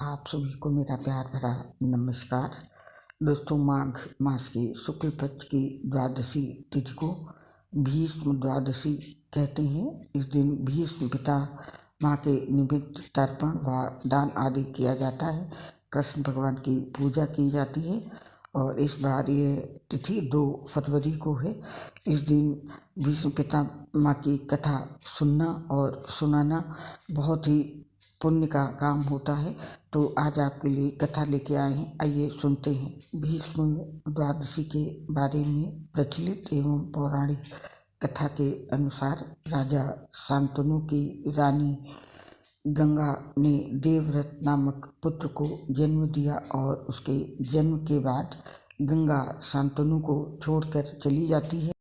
आप सभी को मेरा प्यार भरा नमस्कार। दोस्तों, माघ मास की शुक्ल पक्ष की द्वादशी तिथि को भीष्म द्वादशी कहते हैं। इस दिन भीष्म पिता माँ के निमित्त तर्पण व दान आदि किया जाता है। कृष्ण भगवान की पूजा की जाती है और इस बार ये तिथि 2 फरवरी को है। इस दिन भीष्म पिता माँ की कथा सुनना और सुनाना बहुत ही पुण्य का काम होता है। तो आज आपके लिए कथा लेके आए हैं, आइए सुनते हैं। भीष्म द्वादशी के बारे में प्रचलित एवं पौराणिक कथा के अनुसार राजा शांतनु की रानी गंगा ने देवव्रत नामक पुत्र को जन्म दिया और उसके जन्म के बाद गंगा शांतनु को छोड़कर चली जाती है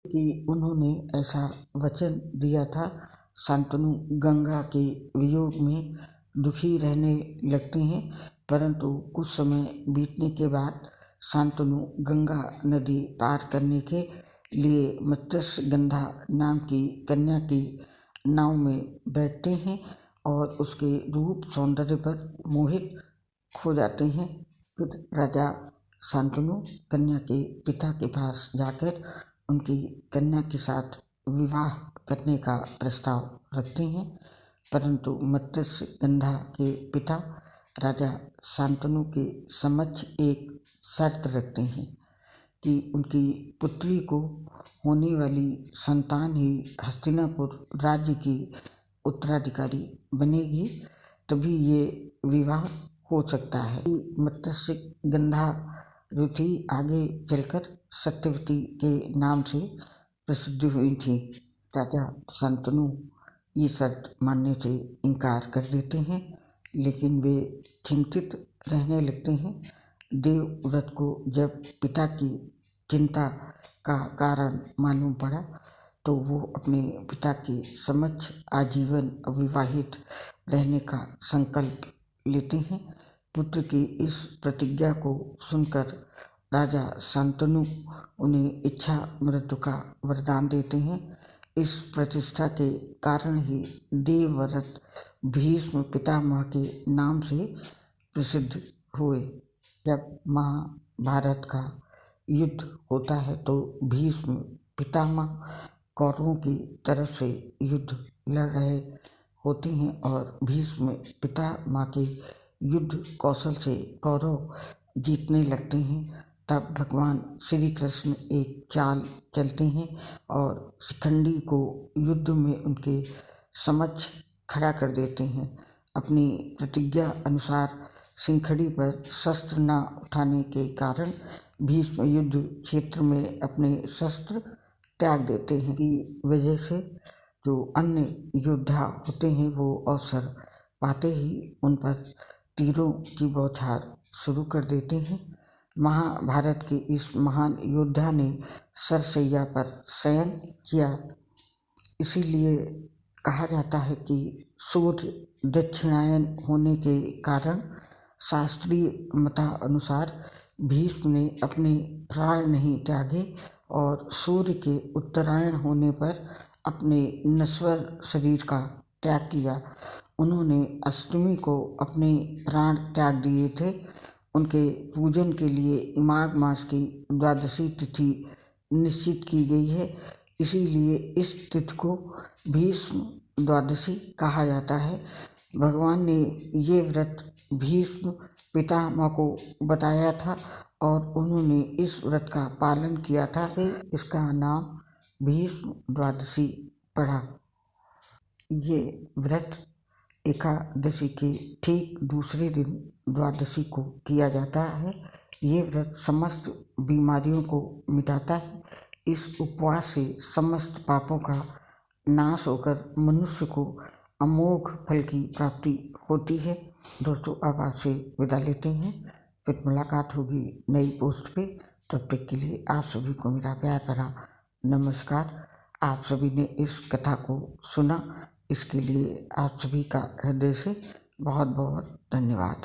कि उन्होंने ऐसा वचन दिया था। शांतनु गंगा के वियोग में दुखी रहने लगते हैं, परंतु कुछ समय बीतने के बाद शांतनु गंगा नदी पार करने के लिए मत्स्यगंधा नाम की कन्या की नाव में बैठते हैं और उसके रूप सौंदर्य पर मोहित हो जाते हैं। फिर राजा शांतनु कन्या के पिता के पास जाकर उनकी कन्या के साथ विवाह करने का प्रस्ताव रखते हैं, परंतु मत्स्यगंधा के पिता राजा शांतनु के समक्ष एक शर्त रखते हैं कि उनकी पुत्री को होने वाली संतान ही हस्तिनापुर राज्य की उत्तराधिकारी बनेगी, तभी ये विवाह हो सकता है। मत्स्यगंधा जो थी आगे चलकर सत्यवती के नाम से प्रसिद्ध हुई थी। राजा शांतनु ये शर्त मानने से इनकार कर देते हैं, लेकिन वे चिंतित रहने लगते हैं। देवव्रत को जब पिता की चिंता का कारण मालूम पड़ा तो वो अपने पिता के समक्ष आजीवन अविवाहित रहने का संकल्प लेते हैं। पुत्र की इस प्रतिज्ञा को सुनकर राजा शांतनु उन्हें इच्छा मृत्यु का वरदान देते हैं। इस प्रतिष्ठा के कारण ही देवव्रत भीष्म पितामह के नाम से प्रसिद्ध हुए। जब महाभारत का युद्ध होता है तो भीष्म पितामह कौरवों की तरफ से युद्ध लड़ रहे होते हैं और भीष्म पितामह के युद्ध कौशल से कौरव जीतने लगते हैं। तब भगवान श्री कृष्ण एक चाल चलते हैं और शिखंडी को युद्ध में उनके समक्ष खड़ा कर देते हैं। अपनी प्रतिज्ञा अनुसार शिखंडी पर शस्त्र न उठाने के कारण भीष्म युद्ध क्षेत्र में अपने शस्त्र त्याग देते हैं। की वजह से जो अन्य योद्धा होते हैं वो अवसर पाते ही उन पर तीरों की बौछार शुरू कर देते हैं। महाभारत के इस महान योद्धा ने सरसैया पर शयन किया, इसीलिए कहा जाता है कि सूर्य दक्षिणायन होने के कारण शास्त्रीय मतानुसार भीष्म ने अपने प्राण नहीं त्यागे और सूर्य के उत्तरायण होने पर अपने नश्वर शरीर का त्याग किया। उन्होंने अष्टमी को अपने प्राण त्याग दिए थे। उनके पूजन के लिए माघ मास की द्वादशी तिथि निश्चित की गई है, इसीलिए इस तिथि को भीष्म द्वादशी कहा जाता है। भगवान ने ये व्रत भीष्म पितामह को बताया था और उन्होंने इस व्रत का पालन किया था, इसका नाम भीष्म द्वादशी पड़ा। ये व्रत एकादशी के ठीक दूसरे दिन द्वादशी को किया जाता है। ये व्रत समस्त बीमारियों को मिटाता है। इस उपवास से समस्त पापों का नाश होकर मनुष्य को अमोघ फल की प्राप्ति होती है। दोस्तों, अब आपसे विदा लेते हैं, फिर मुलाकात होगी नई पोस्ट पे। तब तक के लिए आप सभी को मेरा प्यार भरा नमस्कार। आप सभी ने इस कथा को सुना, इसके लिए आप सभी का हृदय से बहुत बहुत धन्यवाद।